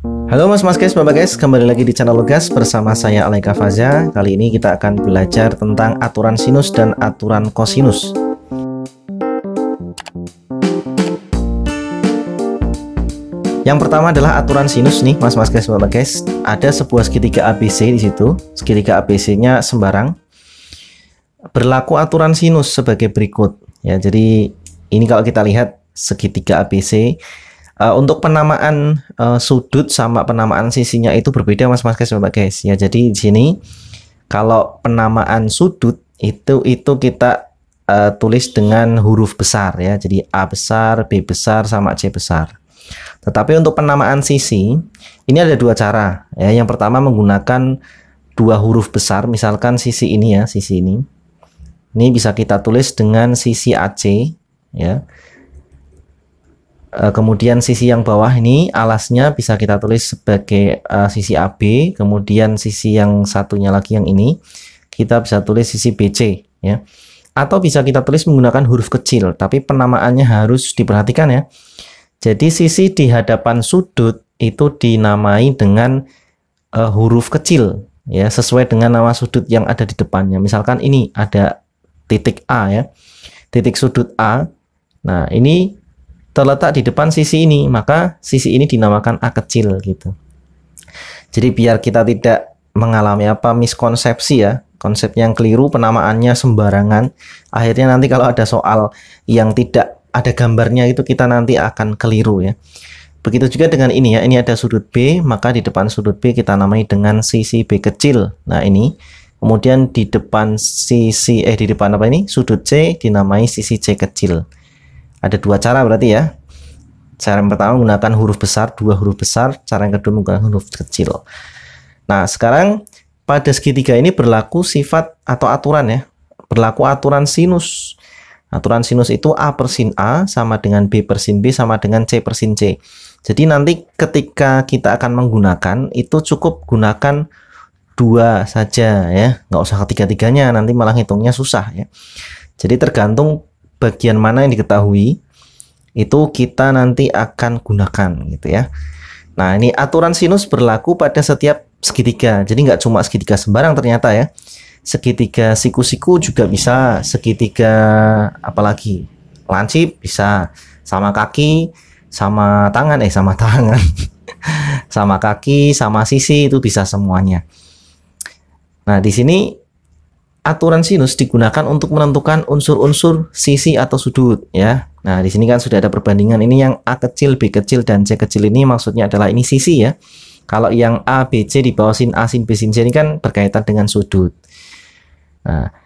Halo mas guys, bapak guys, kembali lagi di channel Lugas bersama saya Alaika Faza. Kali ini kita akan belajar tentang aturan sinus dan aturan kosinus. Yang pertama adalah aturan sinus nih, mas guys, bapak guys. Ada sebuah segitiga ABC di situ. Segitiga ABC-nya sembarang. Berlaku aturan sinus sebagai berikut. Ya, jadi ini kalau kita lihat segitiga ABC. Untuk penamaan sudut sama penamaan sisinya itu berbeda mas guys, bapak guys. Ya, jadi di sini kalau penamaan sudut itu kita tulis dengan huruf besar ya. Jadi A besar, B besar sama C besar. Tetapi untuk penamaan sisi ini ada dua cara ya. Yang pertama menggunakan dua huruf besar, misalkan sisi ini ya, sisi ini. Ini bisa kita tulis dengan sisi AC ya. Kemudian sisi yang bawah ini alasnya bisa kita tulis sebagai sisi AB, kemudian sisi yang satunya lagi yang ini kita bisa tulis sisi BC ya. Atau bisa kita tulis menggunakan huruf kecil, tapi penamaannya harus diperhatikan ya. Jadi sisi di hadapan sudut itu dinamai dengan huruf kecil ya, sesuai dengan nama sudut yang ada di depannya. Misalkan ini ada titik A ya, titik sudut A. Nah, ini terletak di depan sisi ini, maka sisi ini dinamakan A kecil gitu. Jadi biar kita tidak mengalami miskonsepsi ya, konsep yang keliru, penamaannya sembarangan, akhirnya nanti kalau ada soal yang tidak ada gambarnya itu kita nanti akan keliru ya. Begitu juga dengan ini ya, ini ada sudut B, maka di depan sudut B kita namai dengan sisi B kecil. Nah, ini kemudian di depan di depan sudut C dinamai sisi C kecil. Ada dua cara berarti ya. Cara yang pertama menggunakan huruf besar, dua huruf besar. Cara yang kedua menggunakan huruf kecil. Nah, sekarang pada segitiga ini berlaku sifat atau aturan ya. Berlaku aturan sinus. Aturan sinus itu A per sin A sama dengan B per sin B sama dengan C per sin C. Jadi nanti ketika kita akan menggunakan itu cukup gunakan dua saja ya. Nggak usah ketiga-tiganya, nanti malah hitungnya susah ya. Jadi tergantung bagian mana yang diketahui itu kita nanti akan gunakan gitu ya. Nah, ini aturan sinus berlaku pada setiap segitiga. Jadi nggak cuma segitiga sembarang ternyata ya. Segitiga siku-siku juga bisa, segitiga apalagi lancip bisa, sama kaki, sama tangan sama tangan. Sama kaki, sama sisi itu bisa semuanya. Nah, di sini aturan sinus digunakan untuk menentukan unsur-unsur sisi atau sudut ya. Nah, di sini kan sudah ada perbandingan. Ini yang A kecil, B kecil dan C kecil ini maksudnya adalah ini sisi ya. Kalau yang A, B, C di bawah sin A, sin B, sin C ini kan berkaitan dengan sudut. Nah,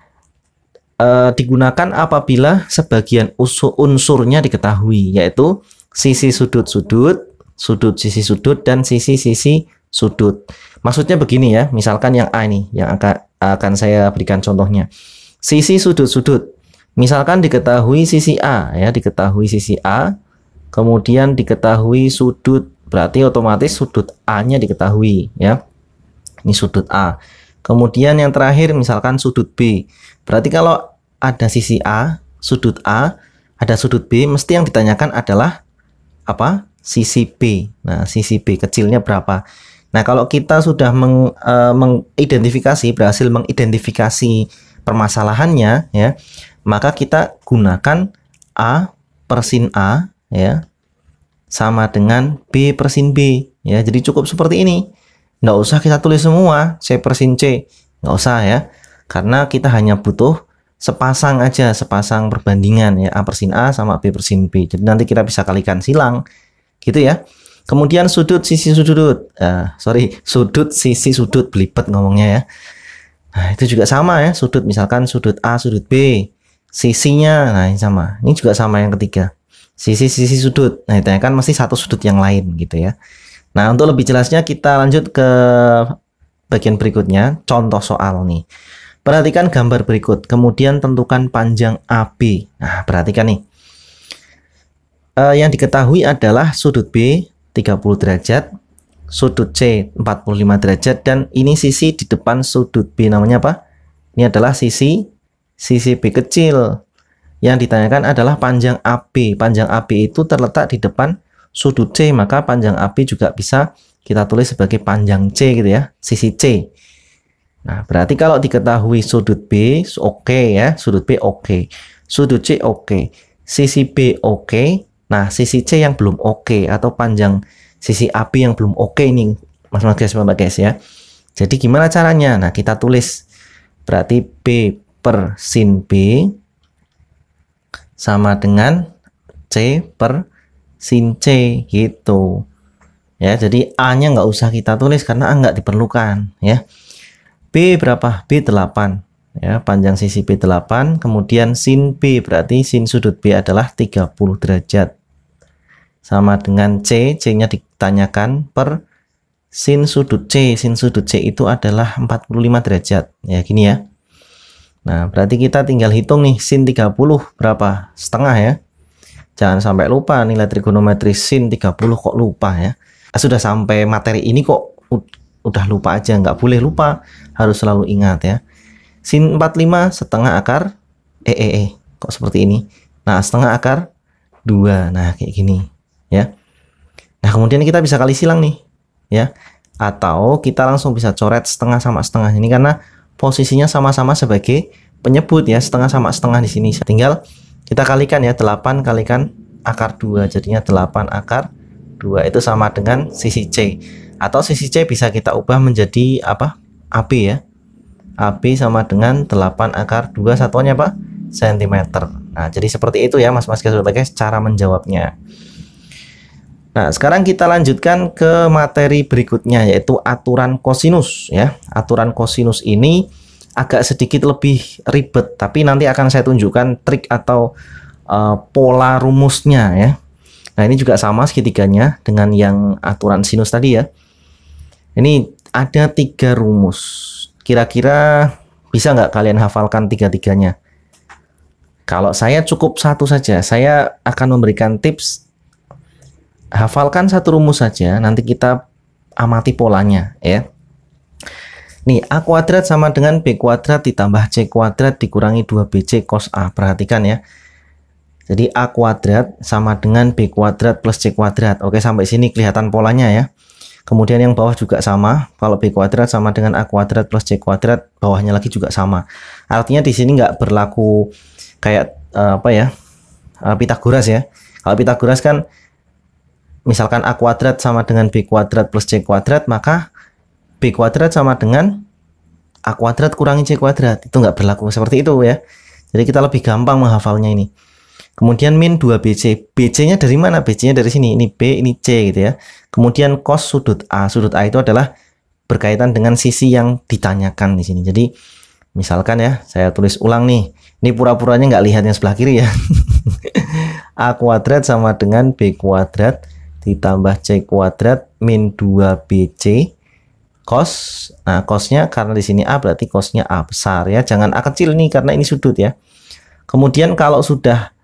digunakan apabila sebagian unsurnya diketahui, yaitu sisi sudut-sudut, sudut sisi sudut dan sisi-sisi sudut. Maksudnya begini ya, misalkan yang A ini yang akan saya berikan contohnya. Sisi sudut-sudut. Misalkan diketahui sisi A ya, diketahui sisi A, kemudian diketahui sudut, berarti otomatis sudut A-nya diketahui ya. Ini sudut A. Kemudian yang terakhir misalkan sudut B. Berarti kalau ada sisi A, sudut A, ada sudut B, mesti yang ditanyakan adalah apa? Sisi B. Nah, sisi B kecilnya berapa? Nah, kalau kita sudah berhasil mengidentifikasi permasalahannya ya, maka kita gunakan A per sin A ya sama dengan B per sin B ya. Jadi cukup seperti ini. Nggak usah kita tulis semua C per sin C. Nggak usah ya. Karena kita hanya butuh sepasang aja, sepasang perbandingan ya, A per sin A sama B per sin B. Jadi nanti kita bisa kalikan silang gitu ya. Kemudian sudut sisi sudut, sudut sisi sudut, belibet ngomongnya ya. Nah, itu juga sama ya, sudut misalkan sudut A, sudut B, sisinya, nah ini sama. Ini juga sama yang ketiga, sisi sudut. Nah, itu kan mesti satu sudut yang lain gitu ya. Nah, untuk lebih jelasnya kita lanjut ke bagian berikutnya, contoh soal nih. Perhatikan gambar berikut, kemudian tentukan panjang AB. Nah, perhatikan nih. Yang diketahui adalah sudut B 30 derajat, sudut C 45 derajat, dan ini sisi di depan sudut B namanya apa? Ini adalah sisi B kecil. Yang ditanyakan adalah panjang AB. Panjang AB itu terletak di depan sudut C, maka panjang AB juga bisa kita tulis sebagai panjang C gitu ya, sisi C. Nah, berarti kalau diketahui sudut B oke ya, sudut B oke, sudut C oke, sisi B oke. Nah, sisi C yang belum oke atau panjang sisi AB yang belum oke nih, Mas Bapak guys ya. Jadi gimana caranya? Nah, kita tulis berarti B per sin B sama dengan C per sin C gitu. Ya, jadi A-nya nggak usah kita tulis karena A nggak diperlukan ya. B berapa? B 8 ya, panjang sisi B 8, kemudian sin B berarti sin sudut B adalah 30 derajat. Sama dengan C, C-nya ditanyakan per sin sudut C. Sin sudut C itu adalah 45 derajat. Ya, gini ya. Nah, berarti kita tinggal hitung nih sin 30 berapa? Setengah ya. Jangan sampai lupa nilai trigonometri sin 30 kok lupa ya. Sudah sampai materi ini kok udah lupa aja, nggak boleh lupa, harus selalu ingat ya. Sin 45 setengah akar kok seperti ini. Nah, setengah akar 2. Nah, kayak gini ya. Nah, kemudian kita bisa kali silang nih ya. Atau kita langsung bisa coret setengah sama setengah ini karena posisinya sama-sama sebagai penyebut ya, setengah sama setengah di sini. Tinggal kita kalikan ya, 8 kalikan akar 2 jadinya 8 akar 2 itu sama dengan sisi C. Atau sisi C bisa kita ubah menjadi apa? AB ya. AB sama dengan 8 akar 2 satuannya apa? Sentimeter. Nah, jadi seperti itu ya Mas guys cara menjawabnya. Nah, sekarang kita lanjutkan ke materi berikutnya yaitu aturan kosinus ya. Aturan kosinus ini agak sedikit lebih ribet, tapi nanti akan saya tunjukkan trik atau pola rumusnya ya. Nah, ini juga sama segitiganya dengan yang aturan sinus tadi ya. Ini ada 3 rumus. Kira-kira bisa nggak kalian hafalkan 3-tiganya? Kalau saya cukup 1 saja. Saya akan memberikan tips. Hafalkan 1 rumus saja. Nanti kita amati polanya ya. Nih, A kuadrat sama dengan B kuadrat ditambah C kuadrat dikurangi 2BC cos A. Perhatikan ya. Jadi A kuadrat sama dengan B kuadrat plus C kuadrat. Oke, sampai sini kelihatan polanya ya. Kemudian yang bawah juga sama. Kalau B kuadrat sama dengan A kuadrat plus C kuadrat, bawahnya lagi juga sama. Artinya di sini nggak berlaku kayak Pitagoras ya. Kalau Pitagoras kan misalkan A kuadrat sama dengan B kuadrat plus C kuadrat, maka B kuadrat sama dengan A kuadrat kurangi C kuadrat. Itu nggak berlaku seperti itu ya. Jadi kita lebih gampang menghafalnya ini. Kemudian min 2BC. BC-nya dari mana? BC-nya dari sini. Ini B, ini C gitu ya. Kemudian cos sudut A. Sudut A itu adalah berkaitan dengan sisi yang ditanyakan di sini. Jadi misalkan ya, saya tulis ulang nih. Ini pura-puranya nggak lihat yang sebelah kiri ya. A kuadrat sama dengan B kuadrat ditambah C kuadrat min 2BC cos. Nah, cosnya karena di sini A berarti cosnya A besar ya. Jangan A kecil nih karena ini sudut ya. Kemudian kalau sudah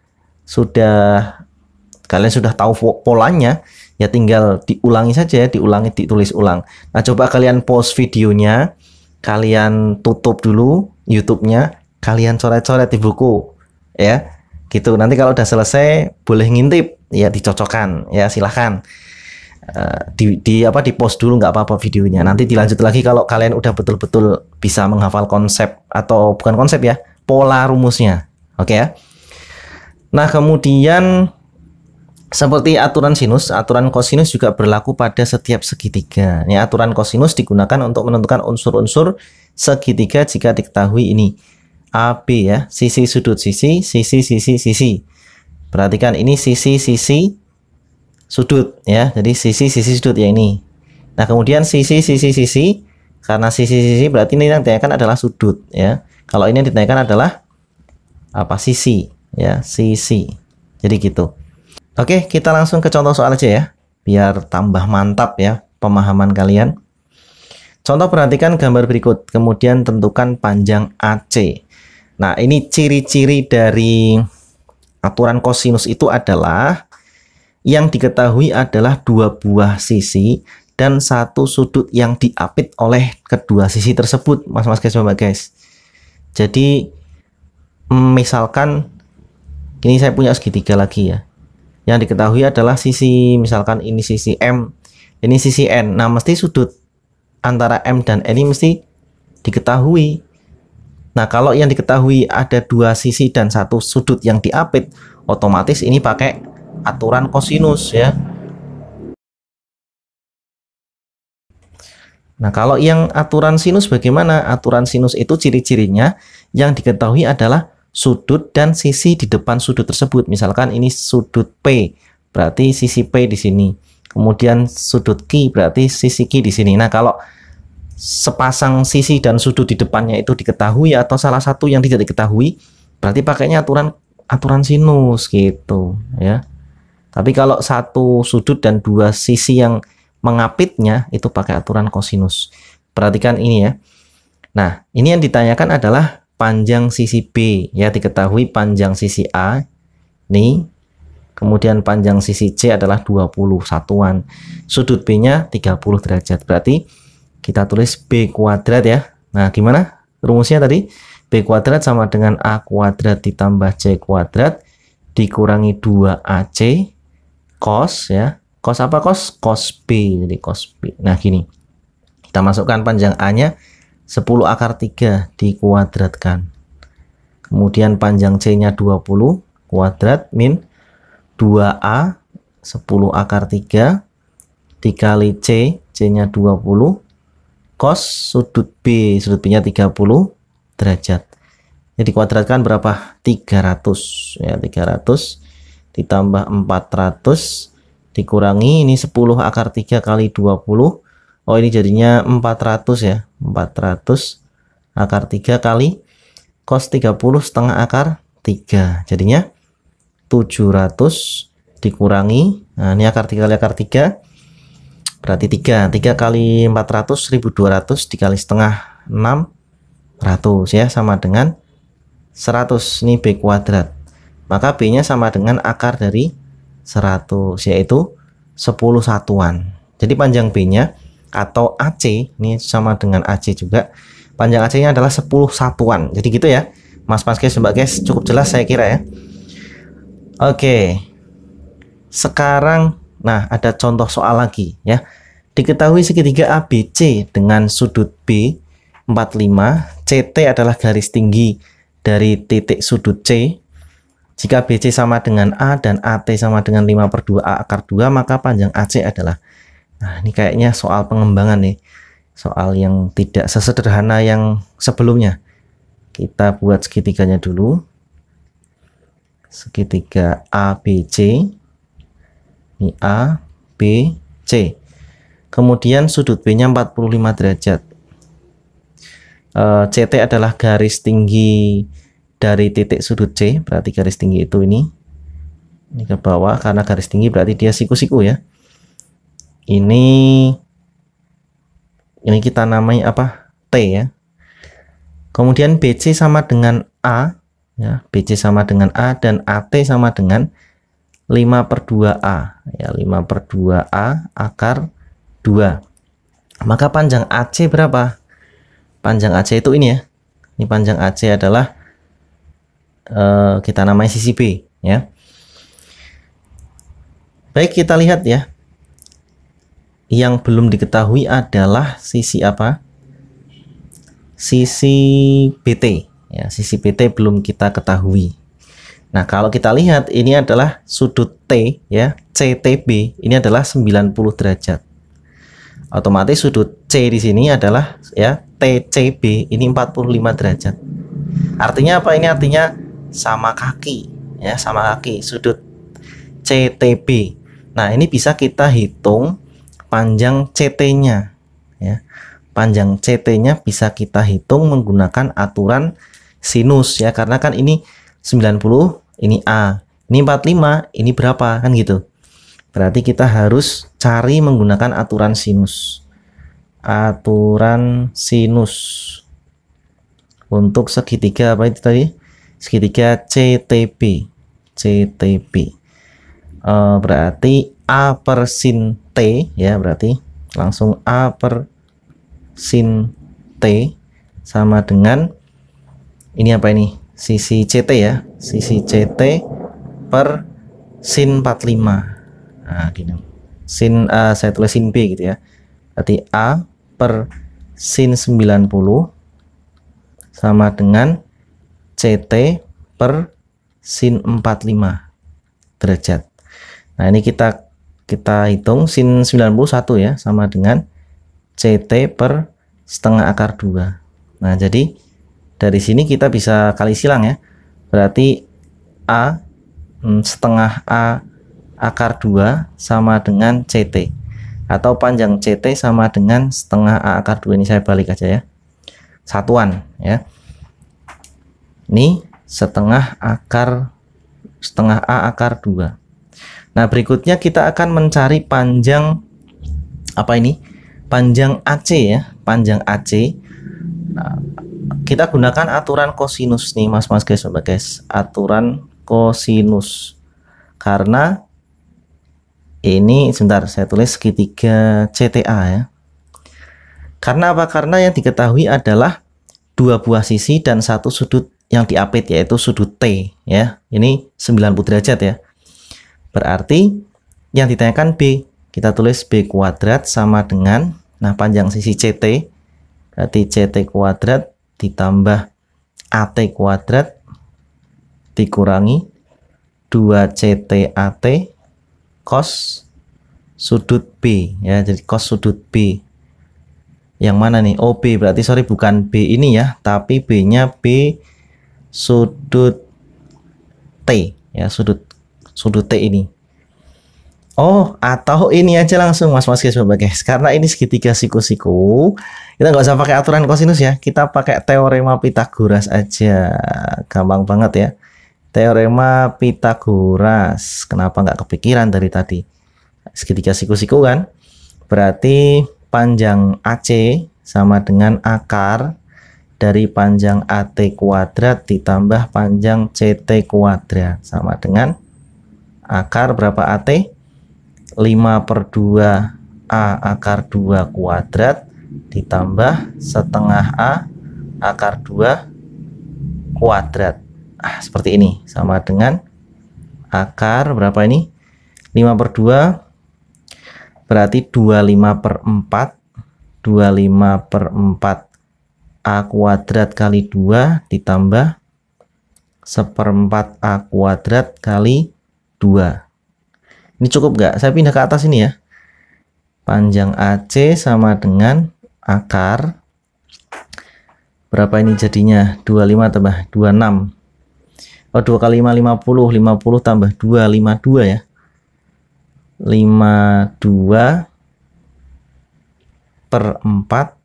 kalian sudah tahu polanya ya, tinggal diulangi saja, ditulis ulang. Nah, coba kalian pause videonya, kalian tutup dulu YouTube-nya, kalian coret-coret di buku ya gitu. Nanti kalau udah selesai boleh ngintip ya, dicocokkan ya, silahkan di pause dulu, nggak apa-apa videonya, nanti dilanjut lagi kalau kalian udah betul-betul bisa menghafal konsep, atau bukan konsep ya, pola rumusnya. Oke ya. Nah, kemudian seperti aturan sinus, aturan kosinus juga berlaku pada setiap segitiga. Ya, aturan kosinus digunakan untuk menentukan unsur-unsur segitiga jika diketahui ini AB ya, sisi sudut sisi, sisi. Perhatikan ini sisi sudut ya. Jadi sisi sudut ya ini. Nah, kemudian sisi, karena sisi berarti ini yang ditanyakan adalah sudut ya. Kalau ini yang ditanyakan adalah apa? Sisi ya, sisi. Jadi gitu. Oke, kita langsung ke contoh soal aja ya, biar tambah mantap ya pemahaman kalian. Contoh, perhatikan gambar berikut, kemudian tentukan panjang AC. Nah, ini ciri-ciri dari aturan kosinus itu adalah yang diketahui adalah 2 buah sisi dan 1 sudut yang diapit oleh kedua sisi tersebut, mas guys. Jadi misalkan ini saya punya segitiga lagi ya. Yang diketahui adalah sisi, misalkan ini sisi M ini sisi N. Nah, mesti sudut antara M dan N ini mesti diketahui. Nah, kalau yang diketahui ada dua sisi dan satu sudut yang diapit, otomatis ini pakai aturan kosinus ya. Nah, kalau yang aturan sinus bagaimana? Aturan sinus itu ciri-cirinya yang diketahui adalah sudut dan sisi di depan sudut tersebut. Misalkan ini sudut P, berarti sisi P di sini. Kemudian sudut Q berarti sisi Q di sini. Nah, kalau sepasang sisi dan sudut di depannya itu diketahui atau salah satu yang tidak diketahui, berarti pakainya aturan sinus gitu ya. Tapi kalau satu sudut dan dua sisi yang mengapitnya itu pakai aturan kosinus. Perhatikan ini ya. Nah, ini yang ditanyakan adalah panjang sisi B ya, diketahui panjang sisi A ini, kemudian panjang sisi C adalah 20 satuan. Sudut B-nya 30 derajat. Berarti kita tulis B kuadrat ya. Nah, gimana rumusnya tadi? B kuadrat sama dengan A kuadrat ditambah C kuadrat dikurangi 2AC cos ya. Cos apa cos? Cos B. Jadi cos B. Nah, gini. Kita masukkan panjang A-nya 10 akar 3 dikuadratkan. Kemudian panjang C-nya 20 kuadrat min 2A 10 akar 3 dikali C, C-nya 20 cos sudut B, sudut B-nya 30 derajat. Jadi dikuadratkan berapa? 300 ya, 300 ditambah 400 dikurangi ini 10 akar 3 kali 20. Oh, ini jadinya 400 ya. 400 akar 3 kali cos 30 setengah akar 3. Jadinya 700 dikurangi, nah ini akar 3 kali akar 3 berarti 3 kali 400 1200 dikali setengah 600 ya, sama dengan 100. Ini B kuadrat, maka B nya sama dengan akar dari 100 yaitu 10 satuan. Jadi panjang B nya atau AC ini sama dengan AC juga, panjang AC nya adalah 10 satuan. Jadi gitu ya Mas guys, Mbak guys, cukup jelas saya kira ya. Oke, sekarang nah ada contoh soal lagi ya. Diketahui segitiga ABC dengan sudut B 45, CT adalah garis tinggi dari titik sudut C. Jika BC sama dengan A dan AT sama dengan 5/2A akar 2, maka panjang AC adalah. Nah, ini kayaknya soal pengembangan nih. Soal yang tidak sesederhana yang sebelumnya. Kita buat segitiganya dulu. Segitiga ABC. Ini A, B, C. Kemudian sudut B-nya 45 derajat. CT adalah garis tinggi dari titik sudut C, berarti garis tinggi itu ini ke bawah, karena garis tinggi berarti dia siku-siku ya. Ini kita namai apa? T ya. Kemudian BC sama dengan A ya, BC sama dengan A dan AT sama dengan 5/2A ya, 5/2A akar 2. Maka panjang AC berapa? Panjang AC itu ini ya. Ini panjang AC adalah kita namai sisi B ya. Baik, kita lihat ya. Yang belum diketahui adalah sisi apa? Sisi BT ya, sisi BT belum kita ketahui. Nah, kalau kita lihat ini adalah sudut T ya, CTB ini adalah 90 derajat. Otomatis sudut C di sini adalah ya TCB ini 45 derajat. Artinya apa ini? Artinya sama kaki ya, sama kaki sudut CTB. Nah, ini bisa kita hitung panjang CT-nya ya. Panjang CT-nya bisa kita hitung menggunakan aturan sinus ya, karena kan ini 90, ini A, ini 45, ini berapa kan gitu. Berarti kita harus cari menggunakan aturan sinus. Aturan sinus untuk segitiga apa itu tadi? Segitiga CTB. CTB. Berarti A per sin T ya, berarti langsung A per sin T sama dengan ini apa ini? Sisi CT ya. Sisi CT per sin 45. Nah, gini. saya tulis sin B gitu ya. Berarti A per sin 90 sama dengan CT per sin 45 derajat. Nah, ini kita hitung sin 91 ya, sama dengan CT per setengah akar 2. Nah, jadi dari sini kita bisa kali silang ya. Berarti A setengah A akar 2 sama dengan CT, atau panjang CT sama dengan setengah A akar 2. Ini saya balik aja ya, satuan ya. Ini setengah A akar 2. Nah, berikutnya kita akan mencari panjang apa ini? Panjang AC ya, panjang AC. Nah, kita gunakan aturan kosinus nih mas guys, aturan kosinus. Karena ini sebentar saya tulis segitiga CTA ya. Karena apa? Karena yang diketahui adalah dua buah sisi dan satu sudut yang diapit, yaitu sudut T ya. Ini 90 derajat ya. Berarti yang ditanyakan B, kita tulis B kuadrat sama dengan, nah panjang sisi CT berarti CT kuadrat ditambah AT kuadrat dikurangi 2 CT AT cos sudut B ya. Jadi cos sudut B yang mana nih? Oh, B, berarti sorry bukan B ini ya, tapi B nya B sudut T ya, sudut T ini. Oh, atau ini aja langsung mas guys, karena ini segitiga siku-siku, kita nggak usah pakai aturan kosinus ya, kita pakai teorema Pythagoras aja, gampang banget ya. Teorema Pythagoras, kenapa nggak kepikiran dari tadi? Segitiga siku-siku kan, berarti panjang AC sama dengan akar dari panjang AT kuadrat ditambah panjang CT kuadrat sama dengan akar berapa AT? 5/2 A akar 2 kuadrat ditambah setengah A akar 2 kuadrat. Seperti ini, sama dengan akar berapa ini? 5/2 berarti 25/4 A kuadrat kali 2 ditambah 1/4 A kuadrat kali 2. Ini cukup nggak? Saya pindah ke atas ini ya. Panjang AC sama dengan akar berapa ini jadinya? 25 tambah 26. Oh, 2 kali 5 50, 50 tambah 2 52 ya. 52/4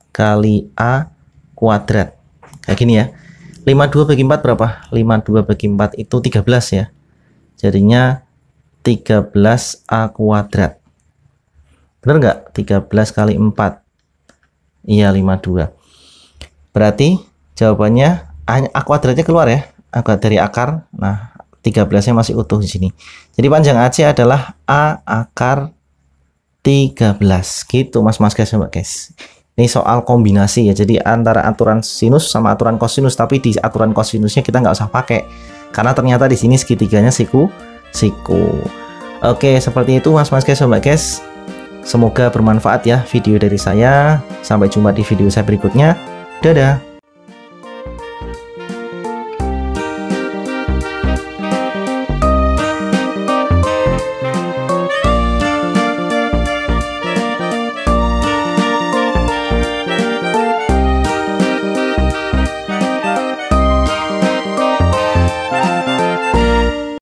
kali A kuadrat. Kayak gini ya. 52 bagi 4 berapa? 52 bagi 4 itu 13 ya. Jadinya 13 A kuadrat. Bener nggak? 13 kali 4. Iya, 52. Berarti jawabannya A kuadratnya keluar ya. Dari akar. Nah, 13-nya masih utuh di sini. Jadi panjang AC adalah A akar 13. Gitu mas guys. Ini soal kombinasi ya. Jadi antara aturan sinus sama aturan kosinus, tapi di aturan kosinusnya kita nggak usah pakai karena ternyata di sini segitiganya siku. Oke, seperti itu mas guys. Semoga bermanfaat ya video dari saya. Sampai jumpa di video saya berikutnya. Dadah.